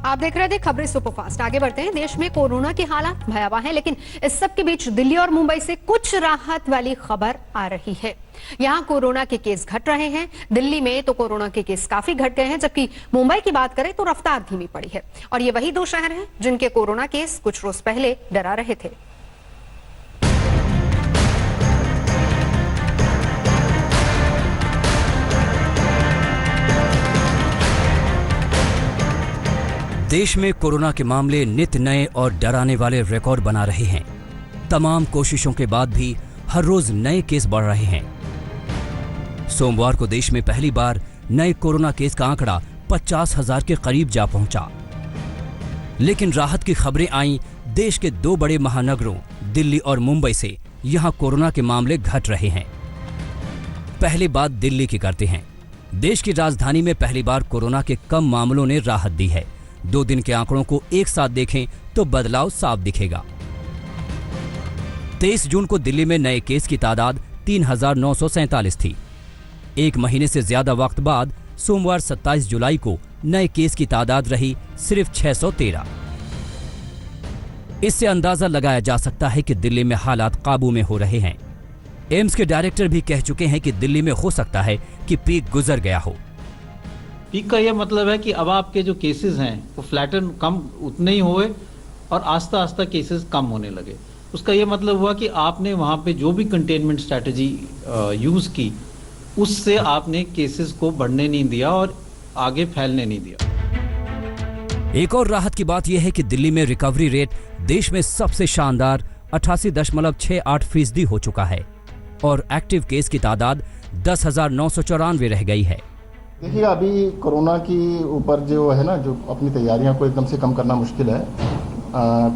आप देख रहे थे खबरें सुपरफास्ट। आगे बढ़ते हैं। देश में कोरोना की हालत भयावह है, लेकिन इस सब के बीच दिल्ली और मुंबई से कुछ राहत वाली खबर आ रही है। यहां कोरोना के केस घट रहे हैं। दिल्ली में तो कोरोना के केस काफी घट गए हैं, जबकि मुंबई की बात करें तो रफ्तार धीमी पड़ी है। और ये वही दो शहर हैं जिनके कोरोना केस कुछ रोज पहले डरा रहे थे। देश में कोरोना के मामले नित नए और डराने वाले रिकॉर्ड बना रहे हैं। तमाम कोशिशों के बाद भी हर रोज नए केस बढ़ रहे हैं। सोमवार को देश में पहली बार नए कोरोना केस का आंकड़ा 50,000 के करीब जा पहुंचा। लेकिन राहत की खबरें आईं देश के दो बड़े महानगरों दिल्ली और मुंबई से। यहां कोरोना के मामले घट रहे हैं। पहले बात दिल्ली की करते हैं। देश की राजधानी में पहली बार कोरोना के कम मामलों ने राहत दी है। 2 दिन के आंकड़ों को एक साथ देखें तो बदलाव साफ दिखेगा। 23 जून को दिल्ली में नए केस की तादाद 3,947 थी। एक महीने से ज्यादा वक्त बाद सोमवार 27 जुलाई को नए केस की तादाद रही सिर्फ 613। इससे अंदाजा लगाया जा सकता है कि दिल्ली में हालात काबू में हो रहे हैं। एम्स के डायरेक्टर भी कह चुके हैं कि दिल्ली में हो सकता है कि पीक गुजर गया हो। पीक का यह मतलब है कि अब आपके जो केसेस हैं वो फ्लैटन कम उतने ही हुए और आस्ता आस्ता केसेस कम होने लगे। उसका यह मतलब हुआ कि आपने वहाँ पे जो भी कंटेनमेंट स्ट्रैटेजी यूज़ की उससे आपने केसेस को बढ़ने नहीं दिया और आगे फैलने नहीं दिया। एक और राहत की बात यह है कि दिल्ली में रिकवरी रेट देश में सबसे शानदार 88.68% हो चुका है और एक्टिव केस की तादाद 10,994 रह गई है। देखिए, अभी कोरोना की ऊपर जो है ना, जो अपनी तैयारियों को एकदम से कम करना मुश्किल है।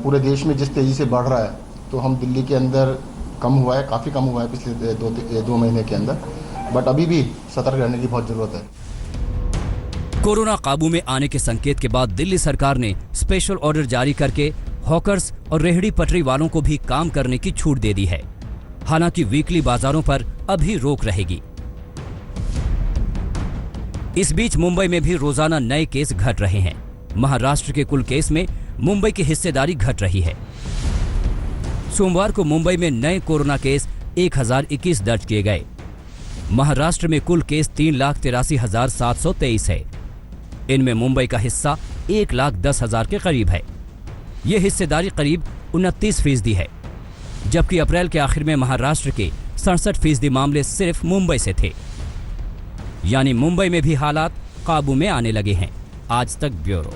पूरे देश में जिस तेज़ी से बढ़ रहा है, तो हम दिल्ली के अंदर कम हुआ है, काफ़ी कम हुआ है पिछले दो महीने के अंदर। बट अभी भी सतर्क रहने की बहुत ज़रूरत है। कोरोना काबू में आने के संकेत के बाद दिल्ली सरकार ने स्पेशल ऑर्डर जारी करके हॉकर्स और रेहड़ी पटरी वालों को भी काम करने की छूट दे दी है। हालांकि वीकली बाजारों पर अभी रोक रहेगी। इस बीच मुंबई में भी रोजाना नए केस घट रहे हैं। महाराष्ट्र के कुल केस में मुंबई की हिस्सेदारी घट रही है। सोमवार को मुंबई में नए कोरोना केस 1,021 दर्ज किए गए। महाराष्ट्र में कुल केस 3,83,723 है। इनमें मुंबई का हिस्सा 1,10,000 के करीब है। यह हिस्सेदारी करीब 29% है, जबकि अप्रैल के आखिर में महाराष्ट्र के 67% मामले सिर्फ मुंबई से थे। यानी मुंबई में भी हालात काबू में आने लगे हैं। आज तक ब्यूरो।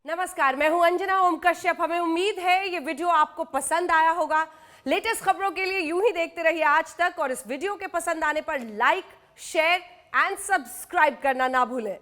नमस्कार, मैं हूं अंजना ओम कश्यप। हमें उम्मीद है ये वीडियो आपको पसंद आया होगा। लेटेस्ट खबरों के लिए यूं ही देखते रहिए आज तक और इस वीडियो के पसंद आने पर लाइक, शेयर एंड सब्सक्राइब करना ना भूलें।